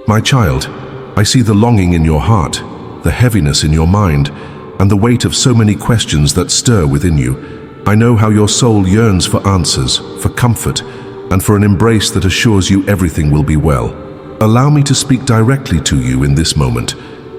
My child, I see the longing in your heart, the heaviness in your mind, and the weight of so many questions that stir within you. I know how your soul yearns for answers, for comfort, and for an embrace that assures you everything will be well. Allow me to speak directly to you in this moment.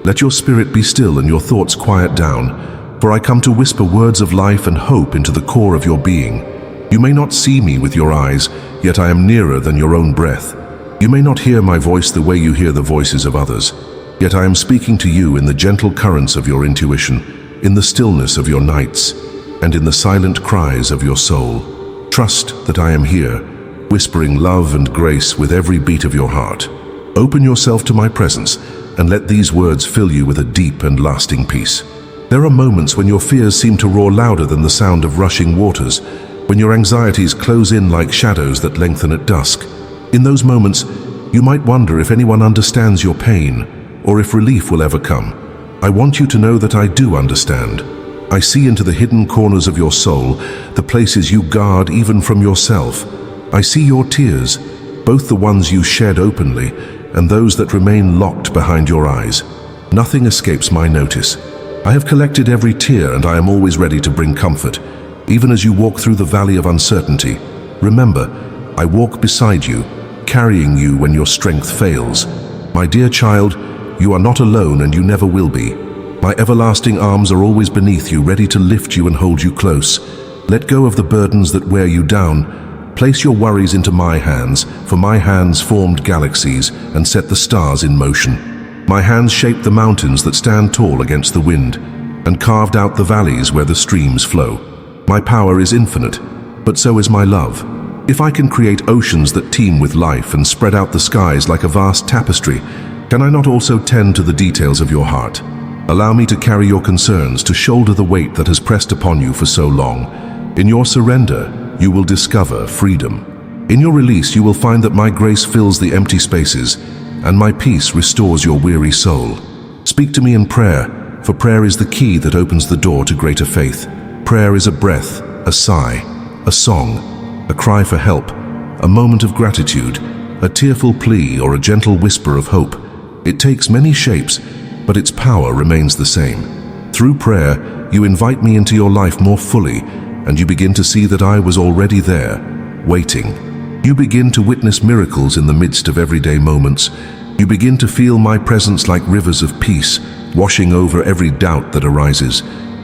Let your spirit be still and your thoughts quiet down, for I come to whisper words of life and hope into the core of your being. You may not see me with your eyes, yet I am nearer than your own breath. You may not hear my voice the way you hear the voices of others, yet I am speaking to you in the gentle currents of your intuition, in the stillness of your nights, and in the silent cries of your soul. Trust that I am here, whispering love and grace with every beat of your heart. Open yourself to my presence and let these words fill you with a deep and lasting peace. There are moments when your fears seem to roar louder than the sound of rushing waters, when your anxieties close in like shadows that lengthen at dusk. In those moments, you might wonder if anyone understands your pain, or if relief will ever come. I want you to know that I do understand. I see into the hidden corners of your soul, the places you guard even from yourself. I see your tears, both the ones you shed openly and those that remain locked behind your eyes. Nothing escapes my notice. I have collected every tear and I am always ready to bring comfort, even as you walk through the valley of uncertainty. Remember, I walk beside you, carrying you when your strength fails. My dear child, you are not alone and you never will be. My everlasting arms are always beneath you, ready to lift you and hold you close. Let go of the burdens that wear you down. Place your worries into my hands, for my hands formed galaxies and set the stars in motion. My hands shaped the mountains that stand tall against the wind, and carved out the valleys where the streams flow. My power is infinite, but so is my love. If I can create oceans that teem with life and spread out the skies like a vast tapestry, can I not also tend to the details of your heart? Allow me to carry your concerns, to shoulder the weight that has pressed upon you for so long. In your surrender, you will discover freedom. In your release, you will find that my grace fills the empty spaces, and my peace restores your weary soul. Speak to me in prayer, for prayer is the key that opens the door to greater faith. Prayer is a breath, a sigh, a song, a cry for help, a moment of gratitude, a tearful plea, or a gentle whisper of hope. It takes many shapes, but its power remains the same. Through prayer, you invite me into your life more fully, and you begin to see that I was already there, waiting. You begin to witness miracles in the midst of everyday moments. You begin to feel my presence like rivers of peace, washing over every doubt that arises.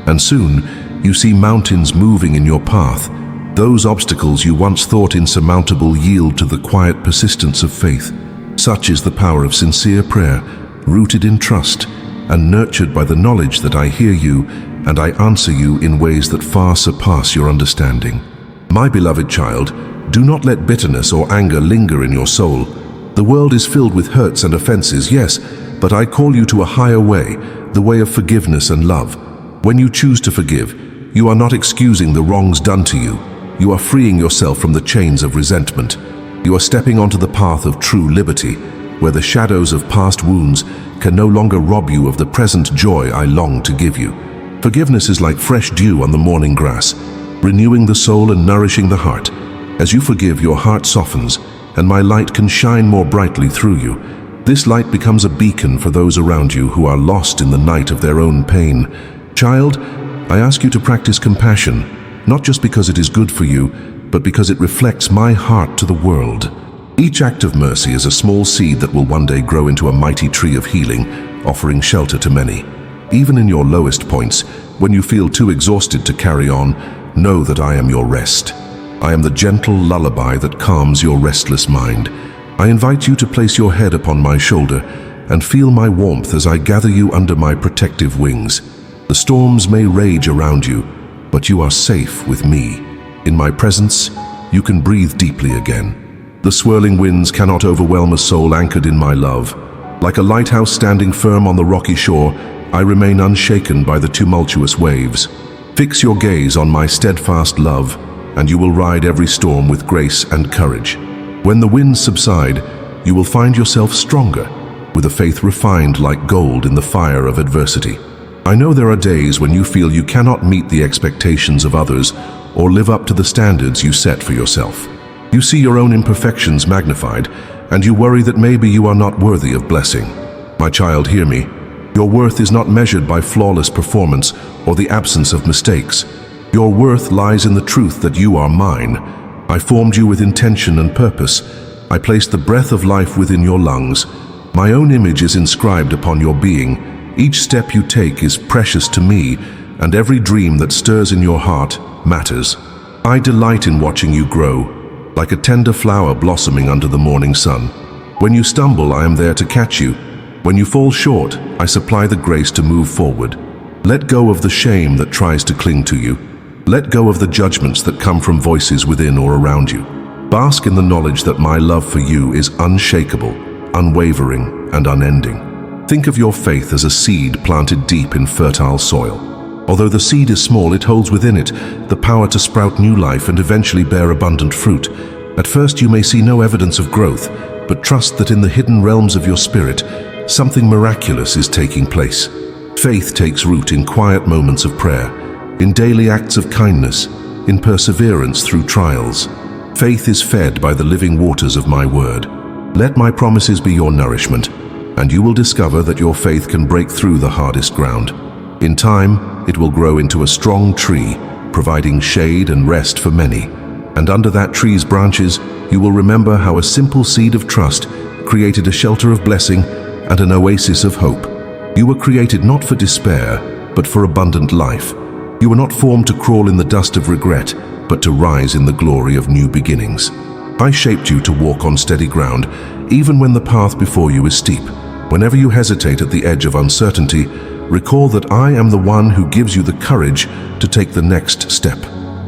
And soon, you see mountains moving in your path. Those obstacles you once thought insurmountable yield to the quiet persistence of faith. Such is the power of sincere prayer, rooted in trust and nurtured by the knowledge that I hear you and I answer you in ways that far surpass your understanding. My beloved child, do not let bitterness or anger linger in your soul. The world is filled with hurts and offenses, yes, but I call you to a higher way, the way of forgiveness and love. When you choose to forgive, you are not excusing the wrongs done to you. You are freeing yourself from the chains of resentment. You are stepping onto the path of true liberty, where the shadows of past wounds can no longer rob you of the present joy I long to give you. Forgiveness is like fresh dew on the morning grass, renewing the soul and nourishing the heart. As you forgive, your heart softens, and my light can shine more brightly through you. This light becomes a beacon for those around you who are lost in the night of their own pain. Child, I ask you to practice compassion, not just because it is good for you, but because it reflects my heart to the world. Each act of mercy is a small seed that will one day grow into a mighty tree of healing, offering shelter to many. Even in your lowest points, when you feel too exhausted to carry on, know that I am your rest. I am the gentle lullaby that calms your restless mind. I invite you to place your head upon my shoulder and feel my warmth as I gather you under my protective wings. The storms may rage around you, but you are safe with me. In my presence, you can breathe deeply again. The swirling winds cannot overwhelm a soul anchored in my love. Like a lighthouse standing firm on the rocky shore, I remain unshaken by the tumultuous waves. Fix your gaze on my steadfast love, and you will ride every storm with grace and courage. When the winds subside, you will find yourself stronger, with a faith refined like gold in the fire of adversity. I know there are days when you feel you cannot meet the expectations of others or live up to the standards you set for yourself. You see your own imperfections magnified, and you worry that maybe you are not worthy of blessing. My child, hear me. Your worth is not measured by flawless performance or the absence of mistakes. Your worth lies in the truth that you are mine. I formed you with intention and purpose. I placed the breath of life within your lungs. My own image is inscribed upon your being. Each step you take is precious to me, and every dream that stirs in your heart matters. I delight in watching you grow, like a tender flower blossoming under the morning sun. When you stumble, I am there to catch you. When you fall short, I supply the grace to move forward. Let go of the shame that tries to cling to you. Let go of the judgments that come from voices within or around you. Bask in the knowledge that my love for you is unshakable, unwavering, and unending. Think of your faith as a seed planted deep in fertile soil. Although the seed is small, it holds within it the power to sprout new life and eventually bear abundant fruit. At first, you may see no evidence of growth, but trust that in the hidden realms of your spirit, something miraculous is taking place. Faith takes root in quiet moments of prayer, in daily acts of kindness, in perseverance through trials. Faith is fed by the living waters of my word. Let my promises be your nourishment, and you will discover that your faith can break through the hardest ground. In time, it will grow into a strong tree, providing shade and rest for many. And under that tree's branches, you will remember how a simple seed of trust created a shelter of blessing and an oasis of hope. You were created not for despair, but for abundant life. You were not formed to crawl in the dust of regret, but to rise in the glory of new beginnings. I shaped you to walk on steady ground, even when the path before you is steep. Whenever you hesitate at the edge of uncertainty, recall that I am the one who gives you the courage to take the next step.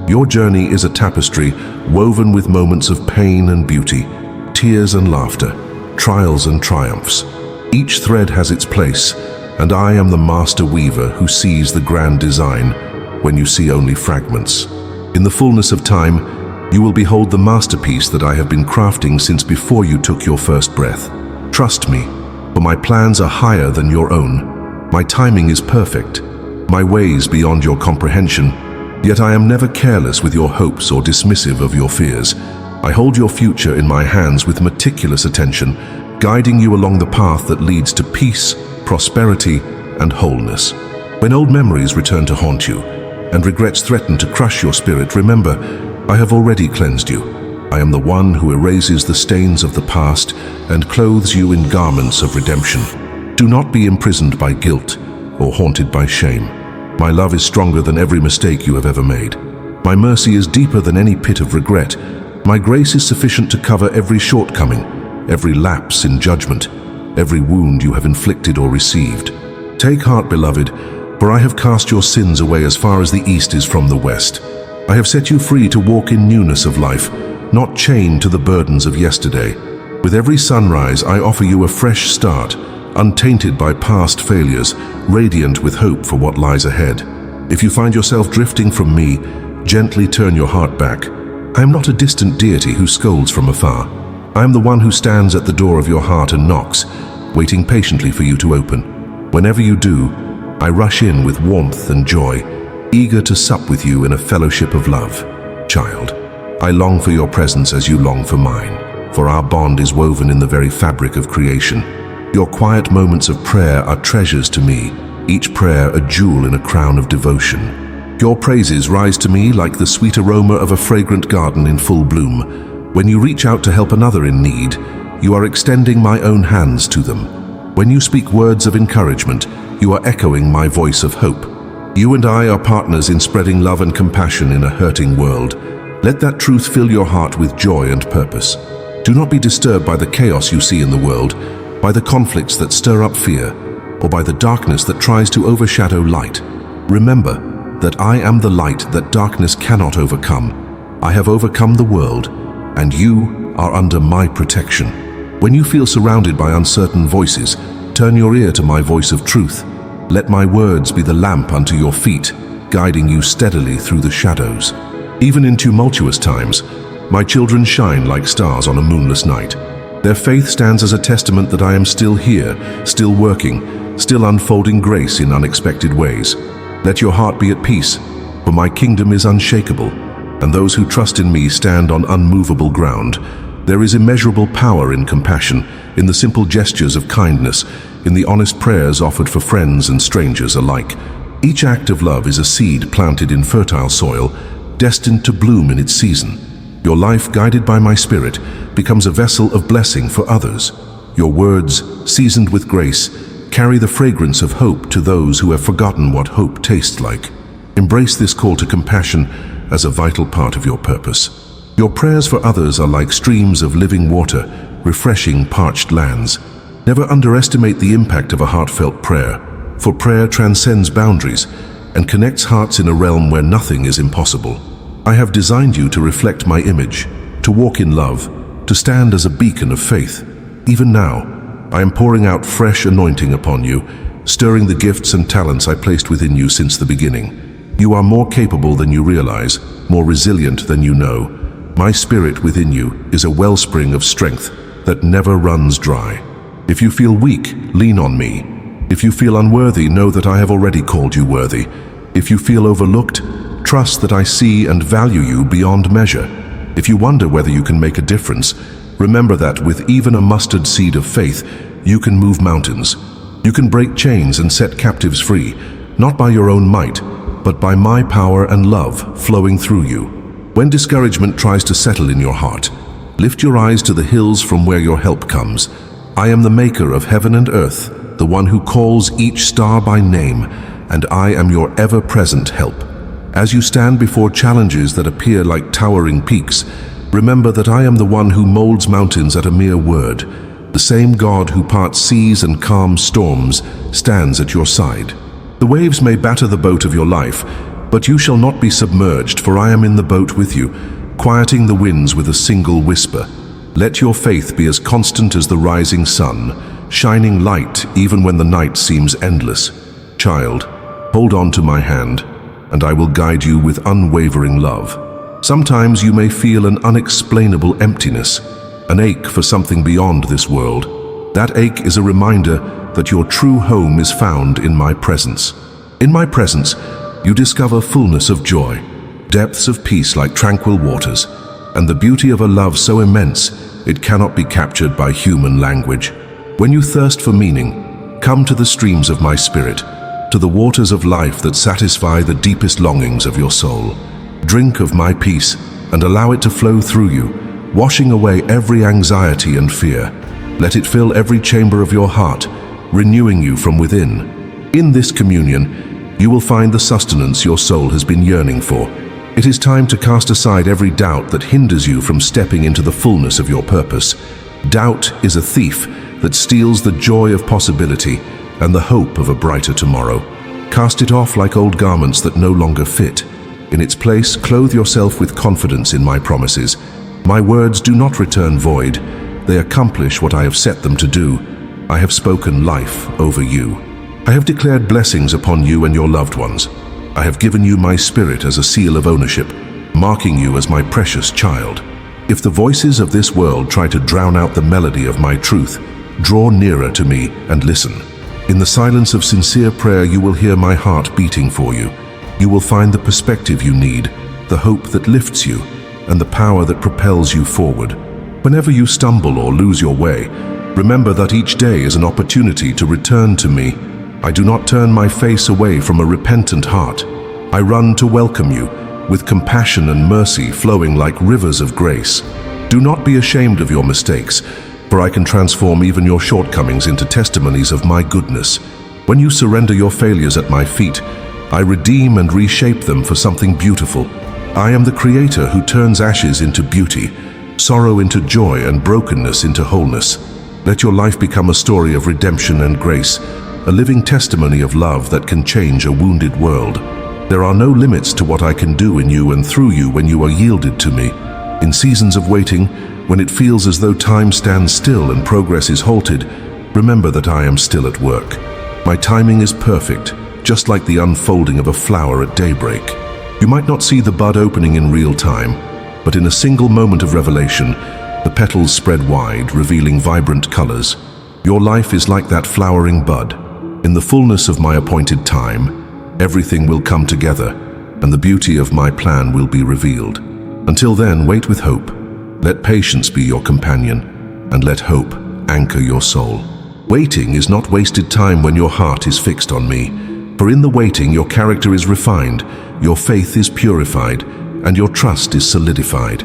Your journey is a tapestry woven with moments of pain and beauty, tears and laughter, trials and triumphs. Each thread has its place, and I am the master weaver who sees the grand design when you see only fragments. In the fullness of time, you will behold the masterpiece that I have been crafting since before you took your first breath. Trust me, for my plans are higher than your own. My timing is perfect, my ways beyond your comprehension, yet I am never careless with your hopes or dismissive of your fears. I hold your future in my hands with meticulous attention, guiding you along the path that leads to peace, prosperity, and wholeness. When old memories return to haunt you, and regrets threaten to crush your spirit, remember, I have already cleansed you. I am the one who erases the stains of the past and clothes you in garments of redemption. Do not be imprisoned by guilt or haunted by shame. My love is stronger than every mistake you have ever made. My mercy is deeper than any pit of regret. My grace is sufficient to cover every shortcoming, every lapse in judgment, every wound you have inflicted or received. Take heart, beloved, for I have cast your sins away as far as the east is from the west. I have set you free to walk in newness of life, not chained to the burdens of yesterday. With every sunrise, I offer you a fresh start, untainted by past failures, radiant with hope for what lies ahead. If you find yourself drifting from me, gently turn your heart back. I am not a distant deity who scolds from afar. I am the one who stands at the door of your heart and knocks, waiting patiently for you to open. Whenever you do, I rush in with warmth and joy, eager to sup with you in a fellowship of love. Child, I long for your presence as you long for mine, for our bond is woven in the very fabric of creation. Your quiet moments of prayer are treasures to me, each prayer a jewel in a crown of devotion. Your praises rise to me like the sweet aroma of a fragrant garden in full bloom. When you reach out to help another in need, you are extending my own hands to them. When you speak words of encouragement, you are echoing my voice of hope. You and I are partners in spreading love and compassion in a hurting world. Let that truth fill your heart with joy and purpose. Do not be disturbed by the chaos you see in the world, by the conflicts that stir up fear, or by the darkness that tries to overshadow light. Remember that I am the light that darkness cannot overcome. I have overcome the world, and you are under my protection. When you feel surrounded by uncertain voices, turn your ear to my voice of truth. Let my words be the lamp unto your feet, guiding you steadily through the shadows. Even in tumultuous times, my children shine like stars on a moonless night. Their faith stands as a testament that I am still here, still working, still unfolding grace in unexpected ways. Let your heart be at peace, for my kingdom is unshakable, and those who trust in me stand on unmovable ground. There is immeasurable power in compassion, in the simple gestures of kindness, in the honest prayers offered for friends and strangers alike. Each act of love is a seed planted in fertile soil, destined to bloom in its season. Your life, guided by my Spirit, becomes a vessel of blessing for others. Your words, seasoned with grace, carry the fragrance of hope to those who have forgotten what hope tastes like. Embrace this call to compassion as a vital part of your purpose. Your prayers for others are like streams of living water, refreshing parched lands. Never underestimate the impact of a heartfelt prayer, for prayer transcends boundaries and connects hearts in a realm where nothing is impossible. I have designed you to reflect my image, to walk in love, to stand as a beacon of faith. Even now, I am pouring out fresh anointing upon you, stirring the gifts and talents I placed within you since the beginning. You are more capable than you realize, more resilient than you know. My Spirit within you is a wellspring of strength that never runs dry. If you feel weak, lean on me. If you feel unworthy, know that I have already called you worthy. If you feel overlooked, trust that I see and value you beyond measure. If you wonder whether you can make a difference, remember that with even a mustard seed of faith, you can move mountains. You can break chains and set captives free, not by your own might, but by my power and love flowing through you. When discouragement tries to settle in your heart, lift your eyes to the hills from where your help comes. I am the maker of heaven and earth, the one who calls each star by name, and I am your ever-present help. As you stand before challenges that appear like towering peaks, remember that I am the one who molds mountains at a mere word. The same God who parts seas and calms storms stands at your side. The waves may batter the boat of your life, but you shall not be submerged, for I am in the boat with you, quieting the winds with a single whisper. Let your faith be as constant as the rising sun, shining light even when the night seems endless. Child, hold on to my hand, and I will guide you with unwavering love. Sometimes you may feel an unexplainable emptiness, an ache for something beyond this world. That ache is a reminder that your true home is found in my presence. In my presence, you discover fullness of joy, depths of peace like tranquil waters, and the beauty of a love so immense it cannot be captured by human language. When you thirst for meaning, come to the streams of my Spirit, to the waters of life that satisfy the deepest longings of your soul. Drink of my peace and allow it to flow through you, washing away every anxiety and fear. Let it fill every chamber of your heart, renewing you from within. In this communion, you will find the sustenance your soul has been yearning for. It is time to cast aside every doubt that hinders you from stepping into the fullness of your purpose. Doubt is a thief that steals the joy of possibility and the hope of a brighter tomorrow. Cast it off like old garments that no longer fit. In its place, clothe yourself with confidence in my promises. My words do not return void. They accomplish what I have set them to do. I have spoken life over you. I have declared blessings upon you and your loved ones. I have given you my Spirit as a seal of ownership, marking you as my precious child. If the voices of this world try to drown out the melody of my truth, draw nearer to me and listen. In the silence of sincere prayer, you will hear my heart beating for you. You will find the perspective you need, the hope that lifts you, and the power that propels you forward. Whenever you stumble or lose your way, remember that each day is an opportunity to return to me. I do not turn my face away from a repentant heart. I run to welcome you, with compassion and mercy flowing like rivers of grace. Do not be ashamed of your mistakes, for I can transform even your shortcomings into testimonies of my goodness. When you surrender your failures at my feet, I redeem and reshape them for something beautiful. I am the Creator who turns ashes into beauty, sorrow into joy, and brokenness into wholeness. Let your life become a story of redemption and grace, a living testimony of love that can change a wounded world. There are no limits to what I can do in you and through you when you are yielded to me. In seasons of waiting, when it feels as though time stands still and progress is halted, remember that I am still at work. My timing is perfect, just like the unfolding of a flower at daybreak. You might not see the bud opening in real time, but in a single moment of revelation, the petals spread wide, revealing vibrant colors. Your life is like that flowering bud. In the fullness of my appointed time, everything will come together, and the beauty of my plan will be revealed. Until then, wait with hope, Let patience be your companion, and let hope anchor your soul. Waiting is not wasted time when your heart is fixed on me. For in the waiting your character is refined, your faith is purified, and your trust is solidified.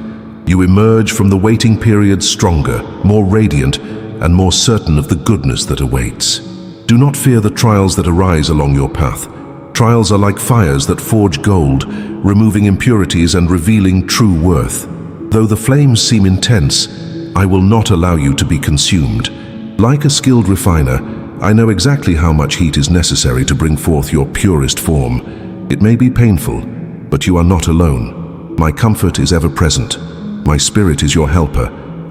You emerge from the waiting period stronger, more radiant, and more certain of the goodness that awaits. Do not fear the trials that arise along your path. Trials are like fires that forge gold, removing impurities and revealing true worth. Though the flames seem intense, I will not allow you to be consumed. Like a skilled refiner, I know exactly how much heat is necessary to bring forth your purest form. It may be painful, but you are not alone. My comfort is ever present. My spirit is your helper,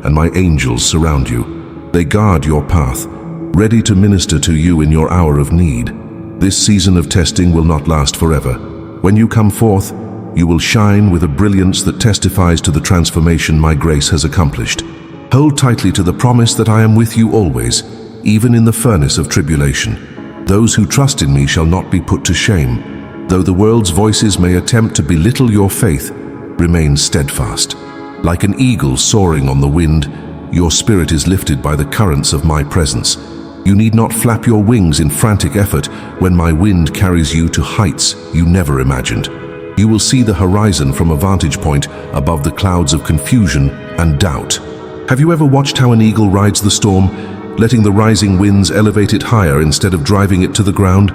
and my angels surround you. They guard your path, ready to minister to you in your hour of need. This season of testing will not last forever. When you come forth, you will shine with a brilliance that testifies to the transformation my grace has accomplished. Hold tightly to the promise that I am with you always, even in the furnace of tribulation. Those who trust in me shall not be put to shame. Though the world's voices may attempt to belittle your faith, remain steadfast. Like an eagle soaring on the wind, your spirit is lifted by the currents of my presence. You need not flap your wings in frantic effort when my wind carries you to heights you never imagined. You will see the horizon from a vantage point above the clouds of confusion and doubt. Have you ever watched how an eagle rides the storm, letting the rising winds elevate it higher instead of driving it to the ground?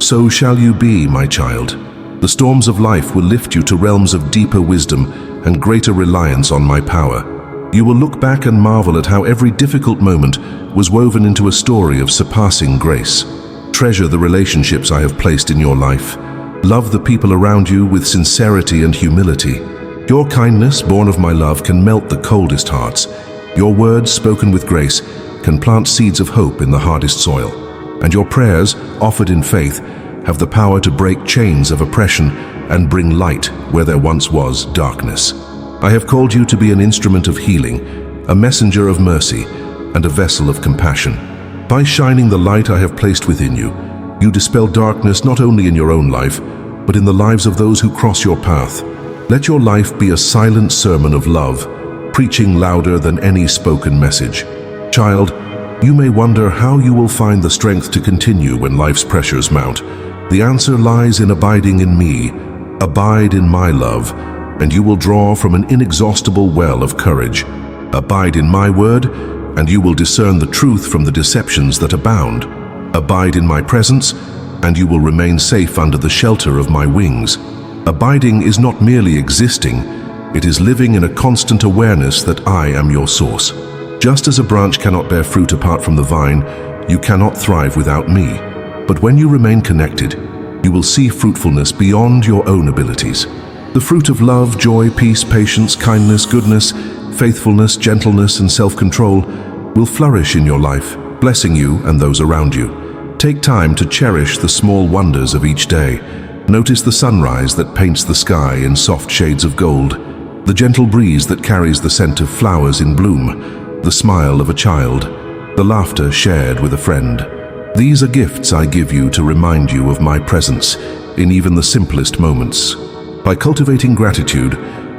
So shall you be, my child. The storms of life will lift you to realms of deeper wisdom and greater reliance on my power. You will look back and marvel at how every difficult moment was woven into a story of surpassing grace. Treasure the relationships I have placed in your life. Love the people around you with sincerity and humility. Your kindness, born of my love, can melt the coldest hearts. Your words, spoken with grace, can plant seeds of hope in the hardest soil. And your prayers, offered in faith, have the power to break chains of oppression and bring light where there once was darkness. I have called you to be an instrument of healing, a messenger of mercy, and a vessel of compassion. By shining the light I have placed within you, you dispel darkness not only in your own life, but in the lives of those who cross your path. Let your life be a silent sermon of love, preaching louder than any spoken message. Child, you may wonder how you will find the strength to continue when life's pressures mount. The answer lies in abiding in me. Abide in my love, and you will draw from an inexhaustible well of courage. Abide in my word, and you will discern the truth from the deceptions that abound. Abide in my presence, and you will remain safe under the shelter of my wings. Abiding is not merely existing, it is living in a constant awareness that I am your source. Just as a branch cannot bear fruit apart from the vine, you cannot thrive without me. But when you remain connected, you will see fruitfulness beyond your own abilities. The fruit of love, joy, peace, patience, kindness, goodness, faithfulness, gentleness, and self-control will flourish in your life, blessing you and those around you. Take time to cherish the small wonders of each day. Notice the sunrise that paints the sky in soft shades of gold, the gentle breeze that carries the scent of flowers in bloom, the smile of a child, the laughter shared with a friend. These are gifts I give you to remind you of my presence in even the simplest moments. By cultivating gratitude,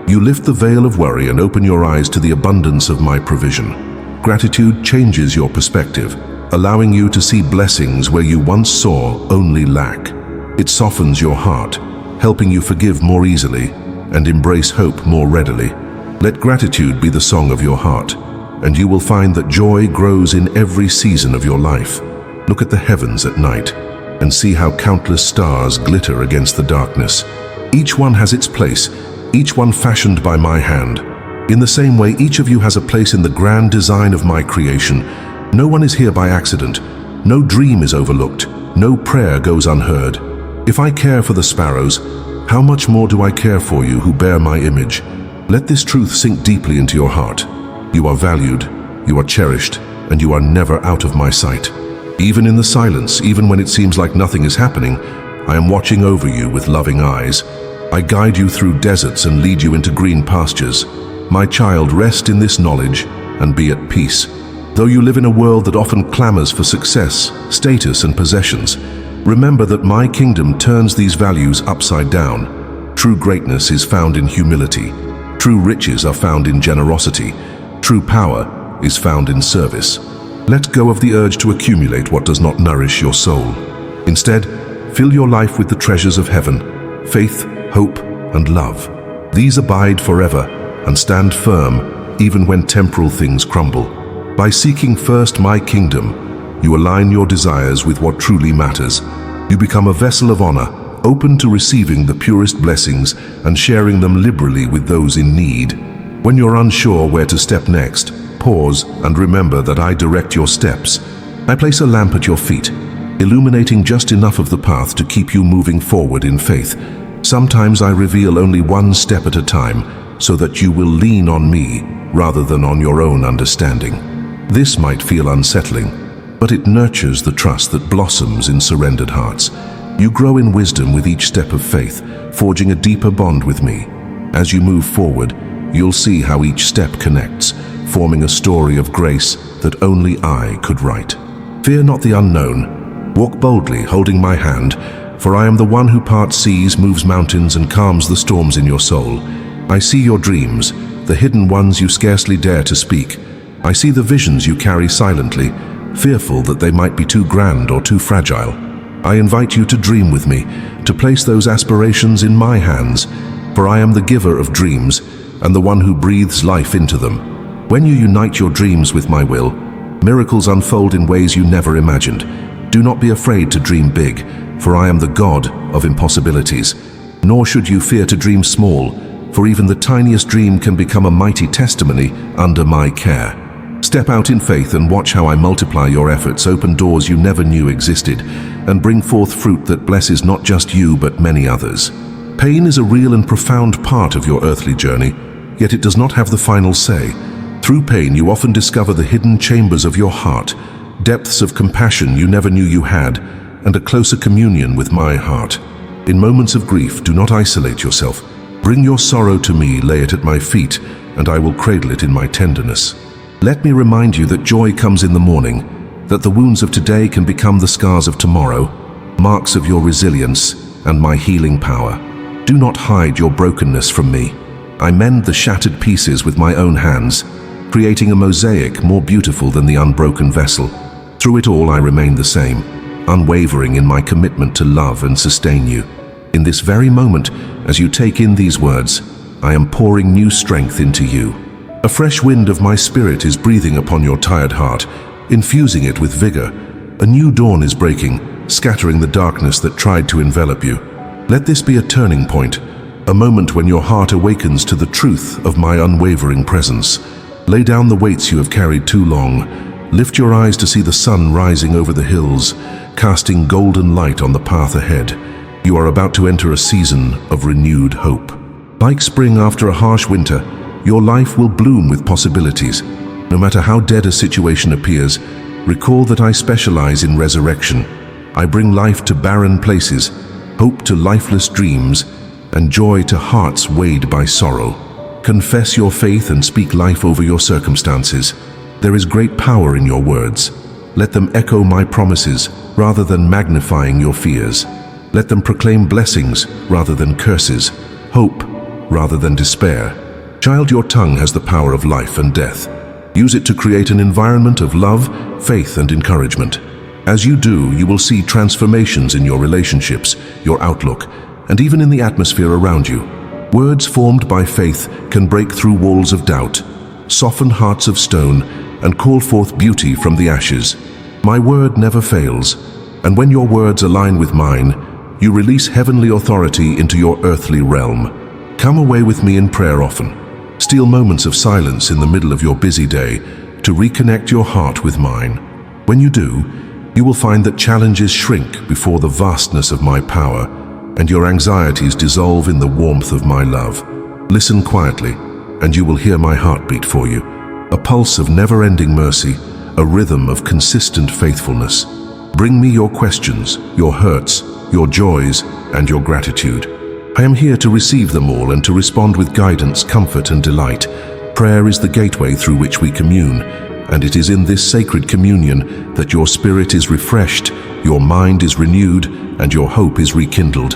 you lift the veil of worry and open your eyes to the abundance of my provision. Gratitude changes your perspective, allowing you to see blessings where you once saw only lack. It softens your heart, helping you forgive more easily and embrace hope more readily. Let gratitude be the song of your heart, and you will find that joy grows in every season of your life. Look at the heavens at night and see how countless stars glitter against the darkness. Each one has its place, each one fashioned by my hand. In the same way, each of you has a place in the grand design of my creation. No one is here by accident. No dream is overlooked. No prayer goes unheard. If I care for the sparrows, how much more do I care for you who bear my image? Let this truth sink deeply into your heart. You are valued, you are cherished, and you are never out of my sight. Even in the silence, even when it seems like nothing is happening, I am watching over you with loving eyes. I guide you through deserts and lead you into green pastures. My child, rest in this knowledge and be at peace. Though you live in a world that often clamors for success, status, and possessions, remember that my kingdom turns these values upside down. True greatness is found in humility. True riches are found in generosity. True power is found in service. Let go of the urge to accumulate what does not nourish your soul. Instead, fill your life with the treasures of heaven, faith, hope, and love. These abide forever and stand firm even when temporal things crumble. By seeking first my kingdom, you align your desires with what truly matters. You become a vessel of honor, open to receiving the purest blessings and sharing them liberally with those in need. When you're unsure where to step next, pause and remember that I direct your steps. I place a lamp at your feet, illuminating just enough of the path to keep you moving forward in faith. Sometimes I reveal only one step at a time, so that you will lean on me rather than on your own understanding. This might feel unsettling, but it nurtures the trust that blossoms in surrendered hearts. You grow in wisdom with each step of faith, forging a deeper bond with me. As you move forward, you'll see how each step connects, forming a story of grace that only I could write. Fear not the unknown. Walk boldly, holding my hand, for I am the one who parts seas, moves mountains, and calms the storms in your soul. I see your dreams, the hidden ones you scarcely dare to speak. I see the visions you carry silently, fearful that they might be too grand or too fragile. I invite you to dream with me, to place those aspirations in my hands, for I am the giver of dreams and the one who breathes life into them. When you unite your dreams with my will, miracles unfold in ways you never imagined. Do not be afraid to dream big, for I am the God of impossibilities. Nor should you fear to dream small, for even the tiniest dream can become a mighty testimony under my care. Step out in faith and watch how I multiply your efforts, open doors you never knew existed, and bring forth fruit that blesses not just you but many others. Pain is a real and profound part of your earthly journey, yet it does not have the final say. Through pain, you often discover the hidden chambers of your heart, depths of compassion you never knew you had, and a closer communion with my heart. In moments of grief, do not isolate yourself. Bring your sorrow to me, lay it at my feet, and I will cradle it in my tenderness. Let me remind you that joy comes in the morning, that the wounds of today can become the scars of tomorrow, marks of your resilience and my healing power. Do not hide your brokenness from me. I mend the shattered pieces with my own hands, creating a mosaic more beautiful than the unbroken vessel. Through it all, I remain the same, unwavering in my commitment to love and sustain you. In this very moment, as you take in these words, I am pouring new strength into you. A fresh wind of my spirit is breathing upon your tired heart, infusing it with vigor. A new dawn is breaking, scattering the darkness that tried to envelop you. Let this be a turning point, a moment when your heart awakens to the truth of my unwavering presence. Lay down the weights you have carried too long. Lift your eyes to see the sun rising over the hills, casting golden light on the path ahead. You are about to enter a season of renewed hope. Like spring after a harsh winter, your life will bloom with possibilities. No matter how dead a situation appears, recall that I specialize in resurrection. I bring life to barren places, hope to lifeless dreams, and joy to hearts weighed by sorrow. Confess your faith and speak life over your circumstances. There is great power in your words. Let them echo my promises rather than magnifying your fears. Let them proclaim blessings rather than curses, hope rather than despair. Child, your tongue has the power of life and death. Use it to create an environment of love, faith, and encouragement. As you do, you will see transformations in your relationships, your outlook, and even in the atmosphere around you. Words formed by faith can break through walls of doubt, soften hearts of stone, and call forth beauty from the ashes. My word never fails, and when your words align with mine, you release heavenly authority into your earthly realm. Come away with me in prayer often. Steal moments of silence in the middle of your busy day to reconnect your heart with mine. When you do, you will find that challenges shrink before the vastness of my power, and your anxieties dissolve in the warmth of my love. Listen quietly, and you will hear my heartbeat for you, a pulse of never-ending mercy, a rhythm of consistent faithfulness. Bring me your questions, your hurts, your joys, and your gratitude. I am here to receive them all and to respond with guidance, comfort, and delight. Prayer is the gateway through which we commune, and it is in this sacred communion that your spirit is refreshed, your mind is renewed, and your hope is rekindled.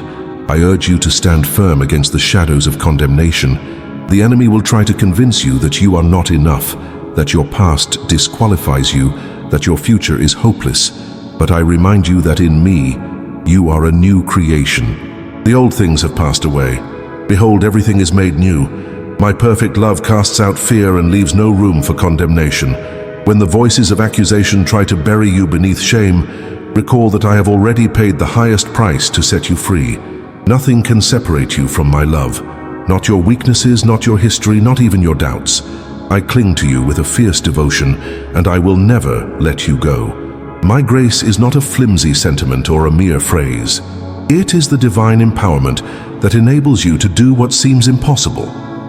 I urge you to stand firm against the shadows of condemnation, The enemy will try to convince you that you are not enough, that your past disqualifies you, that your future is hopeless. But I remind you that in me, you are a new creation. The old things have passed away. Behold, everything is made new. My perfect love casts out fear and leaves no room for condemnation. When the voices of accusation try to bury you beneath shame, recall that I have already paid the highest price to set you free. Nothing can separate you from my love. Not your weaknesses, not your history, not even your doubts. I cling to you with a fierce devotion, and I will never let you go. My grace is not a flimsy sentiment or a mere phrase. It is the divine empowerment that enables you to do what seems impossible.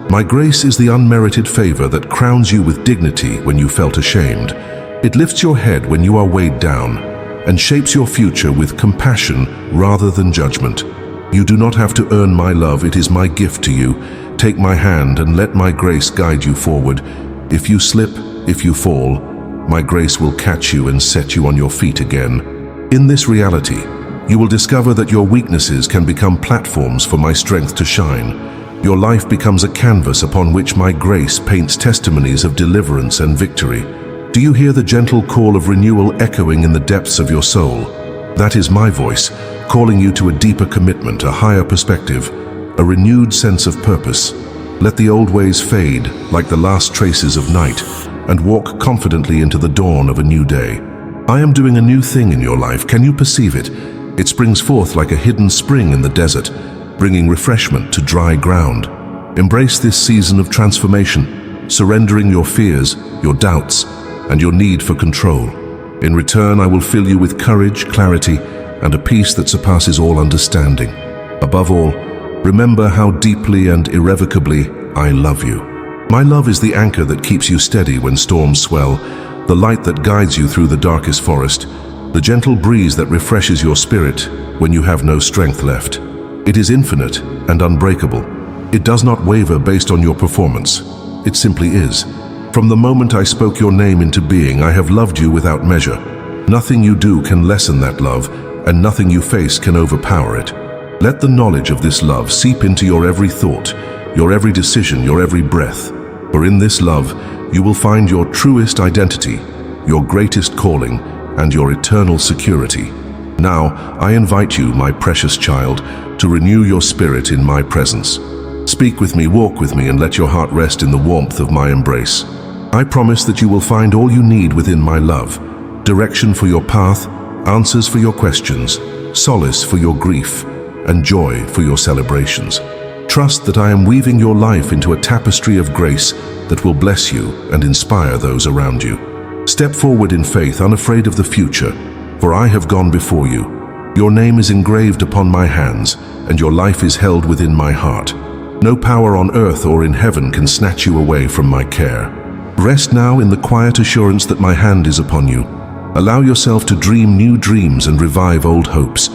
My grace is the unmerited favor that crowns you with dignity when you felt ashamed. It lifts your head when you are weighed down, and shapes your future with compassion rather than judgment. You do not have to earn my love, it is my gift to you. Take my hand and let my grace guide you forward. If you slip, if you fall, my grace will catch you and set you on your feet again. In this reality, you will discover that your weaknesses can become platforms for my strength to shine. Your life becomes a canvas upon which my grace paints testimonies of deliverance and victory. Do you hear the gentle call of renewal echoing in the depths of your soul? That is my voice, calling you to a deeper commitment, a higher perspective, a renewed sense of purpose. Let the old ways fade like the last traces of night, and walk confidently into the dawn of a new day. I am doing a new thing in your life. Can you perceive it? It springs forth like a hidden spring in the desert, bringing refreshment to dry ground. Embrace this season of transformation, surrendering your fears, your doubts, and your need for control. In return, I will fill you with courage, clarity, and a peace that surpasses all understanding. Above all, remember how deeply and irrevocably I love you. My love is the anchor that keeps you steady when storms swell, the light that guides you through the darkest forest, the gentle breeze that refreshes your spirit when you have no strength left. It is infinite and unbreakable. It does not waver based on your performance. It simply is. From the moment I spoke your name into being, I have loved you without measure. Nothing you do can lessen that love, and nothing you face can overpower it. Let the knowledge of this love seep into your every thought, your every decision, your every breath. For in this love, you will find your truest identity, your greatest calling, and your eternal security. Now, I invite you, my precious child, to renew your spirit in my presence. Speak with me, walk with me, and let your heart rest in the warmth of my embrace. I promise that you will find all you need within my love, direction for your path, answers for your questions, solace for your grief, and joy for your celebrations. Trust that I am weaving your life into a tapestry of grace that will bless you and inspire those around you. Step forward in faith, unafraid of the future, for I have gone before you. Your name is engraved upon my hands, and your life is held within my heart. No power on earth or in heaven can snatch you away from my care. Rest now in the quiet assurance that my hand is upon you. Allow yourself to dream new dreams and revive old hopes.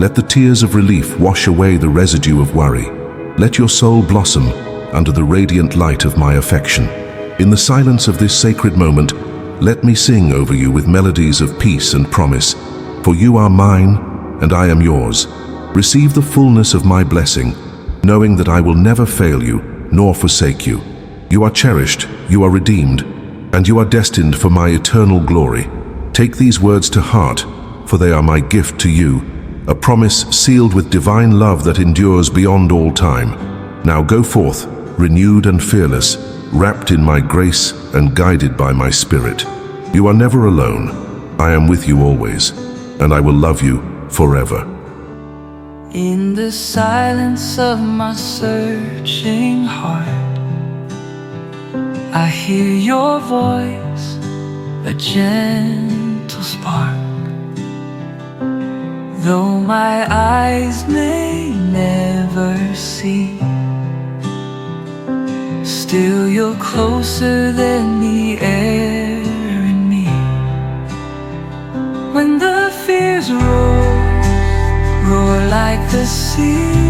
Let the tears of relief wash away the residue of worry. Let your soul blossom under the radiant light of my affection. In the silence of this sacred moment, let me sing over you with melodies of peace and promise. For you are mine, and I am yours. Receive the fullness of my blessing, knowing that I will never fail you, nor forsake you. You are cherished, you are redeemed, and you are destined for my eternal glory. Take these words to heart, for they are my gift to you, a promise sealed with divine love that endures beyond all time. Now go forth, renewed and fearless, wrapped in my grace and guided by my spirit. You are never alone. I am with you always, and I will love you forever. In the silence of my searching heart, I hear your voice, a gentle spark. Though my eyes may never see, still you're closer than the air in me. When the fears roar like the sea,